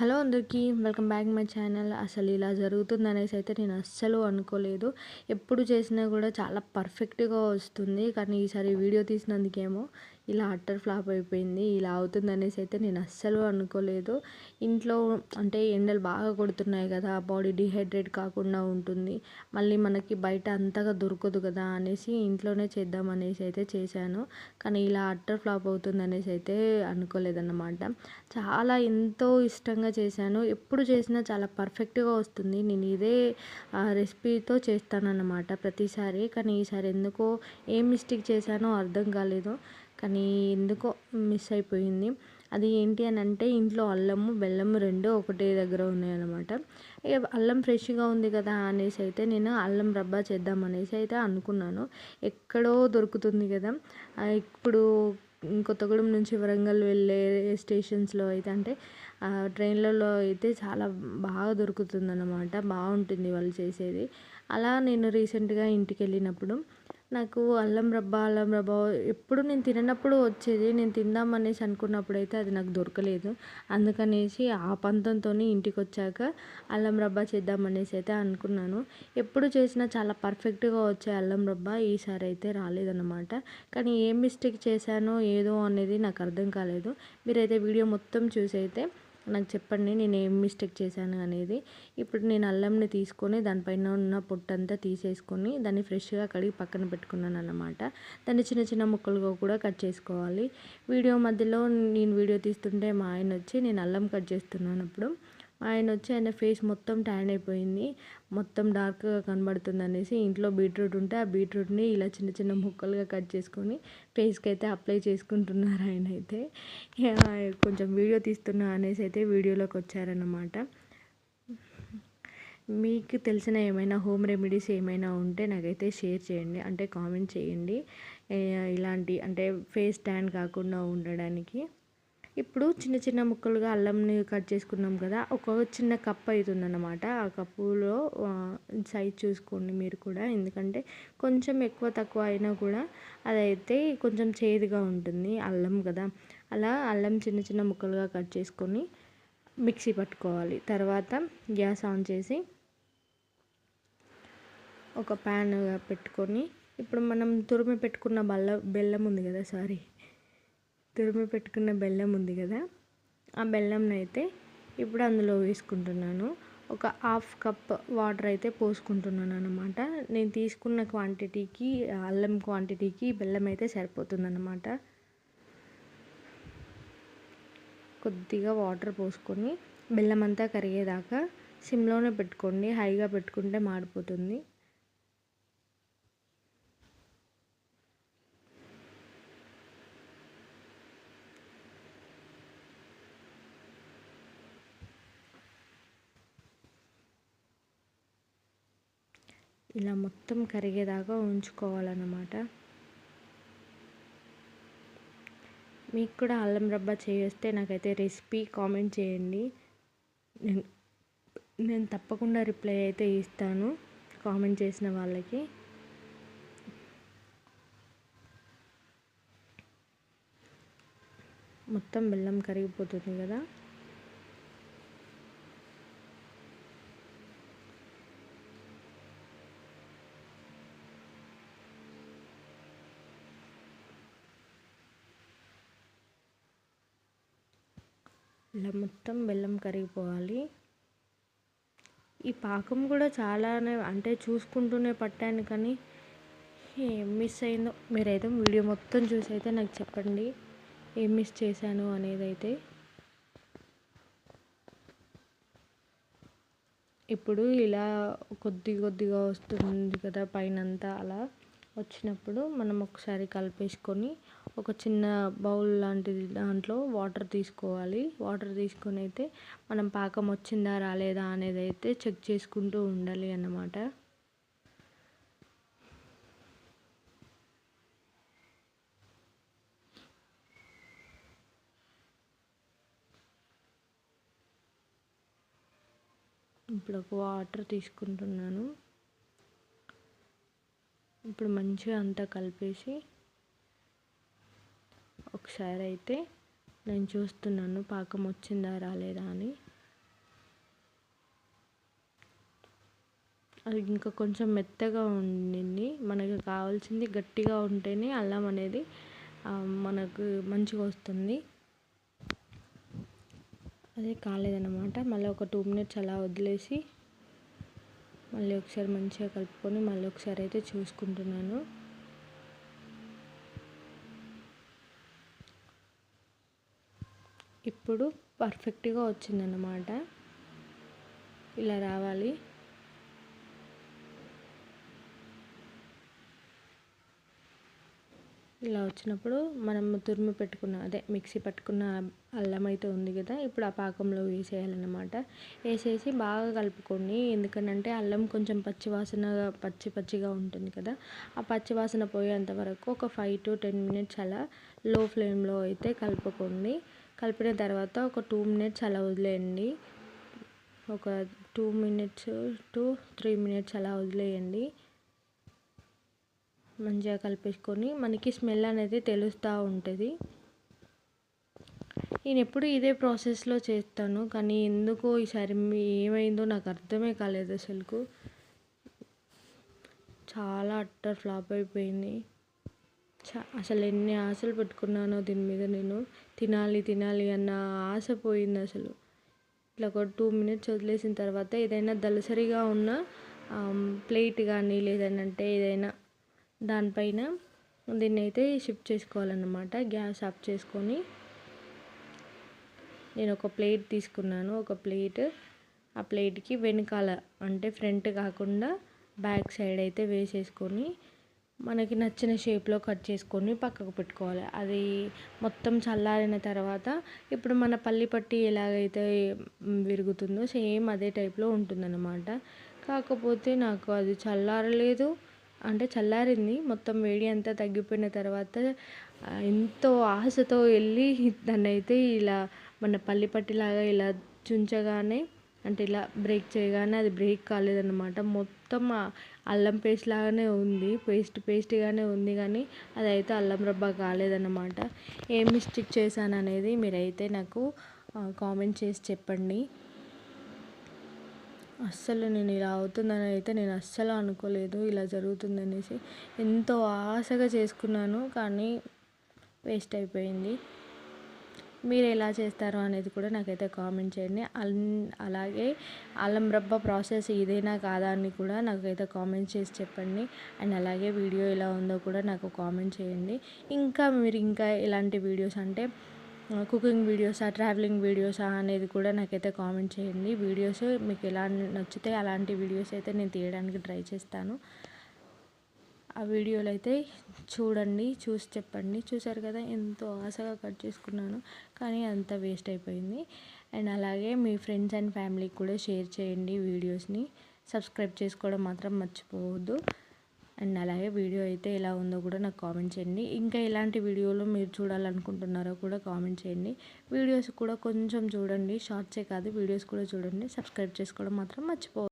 Hello అందరికీ welcome back my channel. అసలు ఇలా జరుగుతుందనేసి అయితే నేను అస్సలు అనుకోలేదు. ఎప్పుడు చేసినా కూడా చాలా పర్ఫెక్ట్‌గా వస్తుంది. కానీ ఈసారి వీడియో తీసినందుకేమో ఇలా అట్టర్ ఫ్లాప్ అయిపోయింది. ఇలా అవుతుందనేసి అయితే నేను అస్సలు అనుకోలేదు. ఇంట్లో అంటే ఎండలు బాగా కొడుతున్నాయి కదా! బాడీ డీహైడ్రేట్ కాకుండా ఉంటుంది. మళ్ళీ మనకి బయట అంతగా దొరకదు కదా అనేసి ఇంట్లోనే చేద్దామనేసి అయితే చేశాను. కానీ ఇలా అట్టర్ ఫ్లాప్ అవుతుందనేసి అయితే అనుకోలేదన్నమాట. చాలా ఎంతో ఇష్టంగా చేశాను. ఎప్పుడు చేసినా చాలా పర్ఫెక్ట్‌గా వస్తుంది. నేను ఇదే రెసిపీతో చేస్తానన్నమాట ప్రతిసారి. కానీ ఈసారి ఎందుకో ఏం మిస్టేక్ చేశానో అర్థం కాలేదు. కానీ ఎందుకో మిస్ అయిపోయింది. అది ఏంటి అని అంటే ఇంట్లో అల్లము, బెల్లము 2 ఒకటే దగ్గర ఉన్నాయన్నమాట. ఇగ అల్లం ఫ్రెష్‌గా ఉంది కదా అనేసి అయితే నేను అల్లం రబ్బా చేద్దామనేసి అయితే అనుకున్నాను. ఎక్కడో దొరుకుతుంది కదా! ఇప్పుడు కొత్తగూడెం నుంచి వరంగల్ వెళ్ళే స్టేషన్స్‌లో అయితే అంటే ట్రైన్‌లలో అయితే చాలా బాగా దొరుకుతుందన్నమాట. బావుంటుంది వాళ్ళు చేసేది. అలా నేను రీసెంట్‌గా ఇంటికెళ్ళినప్పుడు నాకు అల్లం రబ్బా ఎప్పుడు నేను తిననప్పుడు వచ్చేది. నేను తిందామనేసి అనుకున్నప్పుడైతే అది నాకు దొరకలేదు. అందుకనేసి ఆ పంతంతోని ఇంటికొచ్చాక అల్లం రబ్బా చేద్దామనేసి అయితే అనుకున్నాను. ఎప్పుడు చేసినా చాలా పర్ఫెక్ట్‌గా వచ్చే అల్లం రబ్బా ఈసారి అయితే రాలేదన్నమాట. కానీ ఏం మిస్టేక్ చేశానో ఏదో అనేది నాకు అర్థం కాలేదు. మీరైతే వీడియో మొత్తం చూసైతే నాకు చెప్పండి నేను ఏం మిస్టేక్ చేశాను అనేది. ఇప్పుడు నేను అల్లంని తీసుకొని దానిపైన ఉన్న పొట్టంతా తీసేసుకొని దాన్ని ఫ్రెష్‌గా కడిగి పక్కన పెట్టుకున్నానన్నమాట. దాన్ని చిన్న చిన్న ముక్కలుగా కూడా కట్ చేసుకోవాలి. వీడియో మధ్యలో నేను వీడియో తీస్తుంటే మా ఆయన వచ్చి నేను అల్లం కట్ చేస్తున్నానప్పుడు ఆయన వచ్చి ఆయన ఫేస్ మొత్తం ట్యాన్ అయిపోయింది. మొత్తం డార్క్‌గా కనబడుతుందనేసి ఇంట్లో బీట్రూట్ ఉంటే ఆ బీట్రూట్‌ని ఇలా చిన్న చిన్న ముక్కలుగా కట్ చేసుకొని ఫేస్‌కి అయితే అప్లై చేసుకుంటున్నారు ఆయనైతే. కొంచెం వీడియో తీస్తున్నా అనేసి అయితే వీడియోలోకి వచ్చారన్నమాట. మీకు తెలిసిన ఏమైనా హోమ్ రెమెడీస్ ఏమైనా ఉంటే నాకైతే షేర్ చేయండి. అంటే కామెంట్ చేయండి. ఇలాంటి అంటే ఫేస్ ట్యాన్ కాకుండా ఉండడానికి. ఇప్పుడు చిన్న చిన్న ముక్కలుగా అల్లంని కట్ చేసుకున్నాం కదా! ఒక చిన్న కప్ అవుతుందన్నమాట. ఆ కప్పులో సైజ్ చూసుకోండి మీరు కూడా. ఎందుకంటే కొంచెం ఎక్కువ తక్కువ అయినా కూడా అదైతే కొంచెం చేదుగా ఉంటుంది అల్లం కదా! అలా అల్లం చిన్న చిన్న ముక్కలుగా కట్ చేసుకొని మిక్సీ పట్టుకోవాలి. తర్వాత గ్యాస్ ఆన్ చేసి ఒక ప్యాన్ పెట్టుకొని ఇప్పుడు మనం తురిమి పెట్టుకున్న బెల్లం ఉంది కదా! తురిమి పెట్టుకున్న బెల్లం ఉంది కదా! ఆ బెల్లంని అయితే ఇప్పుడు అందులో వేసుకుంటున్నాను. ఒక హాఫ్ కప్ వాటర్ అయితే పోసుకుంటున్నాను అనమాట. నేను తీసుకున్న క్వాంటిటీకి అల్లం క్వాంటిటీకి బెల్లం అయితే సరిపోతుందన్నమాట. కొద్దిగా వాటర్ పోసుకొని బెల్లం అంతా కరిగేదాకా సిమ్లోనే పెట్టుకోండి. హైగా పెట్టుకుంటే మాడిపోతుంది. ఇలా మొత్తం కరిగేదాకా ఉంచుకోవాలన్నమాట. మీకు కూడా అల్లం రబ్బా చేస్తే నాకైతే రెసిపీ కామెంట్ చేయండి. నేను నేను తప్పకుండా రిప్లై అయితే ఇస్తాను కామెంట్ చేసిన వాళ్ళకి. మొత్తం బెల్లం కరిగిపోతుంది కదా! ఇలా మొత్తం బెల్లం కరిగిపోవాలి. ఈ పాకం కూడా చాలానే అంటే చూసుకుంటూనే పట్టాను కానీ ఏం మిస్ అయిందో మీరైతే వీడియో మొత్తం చూసి అయితే నాకు చెప్పండి ఏం మిస్ చేశాను అనేది అయితే. ఇప్పుడు ఇలా కొద్దిగా వస్తుంది కదా పైనంతా అలా వచ్చినప్పుడు మనం ఒకసారి కలిపేసుకొని ఒక చిన్న బౌల్ లాంటిది దాంట్లో వాటర్ తీసుకోవాలి. వాటర్ తీసుకొని అయితే మనం పాకం వచ్చిందా రాలేదా అనేది అయితే చెక్ చేసుకుంటూ ఉండాలి అన్నమాట. ఇప్పుడు ఒక వాటర్ తీసుకుంటున్నాను. ఇప్పుడు మంచిగా అంతా కలిపేసి ఒకసారి అయితే నేను చూస్తున్నాను పాకం వచ్చిందా రాలేదా అని. అది ఇంకా కొంచెం మెత్తగా ఉండింది. మనకు కావాల్సింది గట్టిగా ఉంటేనే అల్లం అనేది మనకు మంచిగా వస్తుంది. అదే కాలేదన్నమాట. మళ్ళీ ఒక 2 మినిట్స్ అలా వదిలేసి మళ్ళీ ఒకసారి మంచిగా కలుపుకొని మళ్ళీ ఒకసారి అయితే చూసుకుంటున్నాను. ఇప్పుడు పర్ఫెక్ట్గా వచ్చిందన్నమాట. ఇలా రావాలి. ఇలా వచ్చినప్పుడు మనం తురిమి పెట్టుకున్న అదే మిక్సీ పట్టుకున్న అల్లం అయితే ఉంది కదా, ఇప్పుడు ఆ పాకంలో వేసేయాలన్నమాట. వేసేసి బాగా కలుపుకొని, ఎందుకనంటే అల్లం కొంచెం పచ్చిగా ఉంటుంది కదా, ఆ పచ్చివాసన పోయేంత వరకు ఒక 5 to 10 మినిట్స్ అలా లో ఫ్లేమ్లో అయితే కలుపుకోండి. కలిపిన తర్వాత ఒక 2 మినిట్స్ అలా వదిలేయండి. ఒక 2 మినిట్స్ to 3 మినిట్స్ అలా వదిలేయండి. మంచిగా కలిపేసుకొని మనకి స్మెల్ అనేది తెలుస్తూ ఉంటుంది. నేను ఎప్పుడు ఇదే ప్రాసెస్లో చేస్తాను, కానీ ఎందుకో ఈసారి ఏమైందో నాకు అర్థమే కాలేదు. చాలా అట్టర్ ఫ్లాప్ అయిపోయింది. అసలు ఎన్ని ఆశలు పెట్టుకున్నానో దీని మీద, నేను తినాలి అన్న ఆశ పోయింది అసలు. ఇట్లా ఒక 2 మినిట్స్ వదిలేసిన తర్వాత ఏదైనా దళసరిగా ఉన్న ప్లేట్ కానీ లేదంటే ఏదైనా దానిపైన దీన్ని అయితే షిఫ్ట్ చేసుకోవాలన్నమాట. గ్యాస్ ఆఫ్ చేసుకొని నేను ఒక ప్లేట్ తీసుకున్నాను. ఒక ప్లేట్, ఆ ప్లేట్కి వెనకాల అంటే ఫ్రంట్ కాకుండా బ్యాక్ సైడ్ అయితే వేసేసుకొని మనకి నచ్చిన షేప్లో కట్ చేసుకొని పక్కకు పెట్టుకోవాలి. అది మొత్తం చల్లారిన తర్వాత ఇప్పుడు మన పల్లి పట్టి ఎలాగైతే విరుగుతుందో సేమ్ అదే టైప్లో ఉంటుందన్నమాట. కాకపోతే నాకు అది చల్లారలేదు. అంటే చల్లారింది, మొత్తం వేడి అంతా తగ్గిపోయిన తర్వాత ఎంతో ఆశతో వెళ్ళి దాన్ని అయితే ఇలా మన పల్లి పట్టిలాగా ఇలా చుంచగానే, అంటే ఇలా బ్రేక్ చేయగానే అది బ్రేక్ కాలేదన్నమాట. మొత్తం అల్లం పేస్ట్ లాగానే ఉంది, పేస్ట్గానే ఉంది, కానీ అదైతే అల్లం రబ్బా కాలేదన్నమాట. ఏం మిస్టేక్ చేశాను అనేది మీరైతే నాకు కామెంట్ చేసి చెప్పండి. అస్సలు నేను ఇలా అవుతుందని అయితే నేను అస్సలు అనుకోలేదు, ఇలా జరుగుతుందనేసి. ఎంతో ఆశగా చేసుకున్నాను, కానీ వేస్ట్ అయిపోయింది. మీరు ఎలా చేస్తారో అనేది కూడా నాకైతే కామెంట్ చేయండి. అలాగే అల్లం రబ్బా ప్రాసెస్ ఇదేనా కాదా అని కూడా నాకైతే కామెంట్ చేసి చెప్పండి. అండ్ అలాగే వీడియో ఎలా ఉందో కూడా నాకు కామెంట్ చేయండి. మీరు ఇంకా ఎలాంటి వీడియోస్ అంటే కుకింగ్ వీడియోసా, ట్రావెలింగ్ వీడియోసా అనేది కూడా నాకైతే కామెంట్ చేయండి. వీడియోస్ మీకు ఎలా నచ్చితే అలాంటి వీడియోస్ అయితే నేను తీయడానికి ట్రై చేస్తాను. ఆ వీడియోలు అయితే చూడండి, చూసి చెప్పండి. చూసారు కదా ఎంతో ఆశగా కట్ చేసుకున్నాను, కానీ అంతా వేస్ట్ అయిపోయింది. అండ్ అలాగే మీ ఫ్రెండ్స్ అండ్ ఫ్యామిలీకి కూడా షేర్ చేయండి వీడియోస్ని. సబ్స్క్రైబ్ చేసుకోవడం మాత్రం మర్చిపోవద్దు. అండ్ అలాగే వీడియో అయితే ఎలా ఉందో కూడా నాకు కామెంట్ చేయండి. ఇంకా ఎలాంటి వీడియోలు మీరు చూడాలనుకుంటున్నారో కూడా కామెంట్ చేయండి. వీడియోస్ కూడా కొంచెం చూడండి, షార్ట్సే కాదు వీడియోస్ కూడా చూడండి. సబ్స్క్రైబ్ చేసుకోవడం మాత్రం మర్చిపోవద్దు.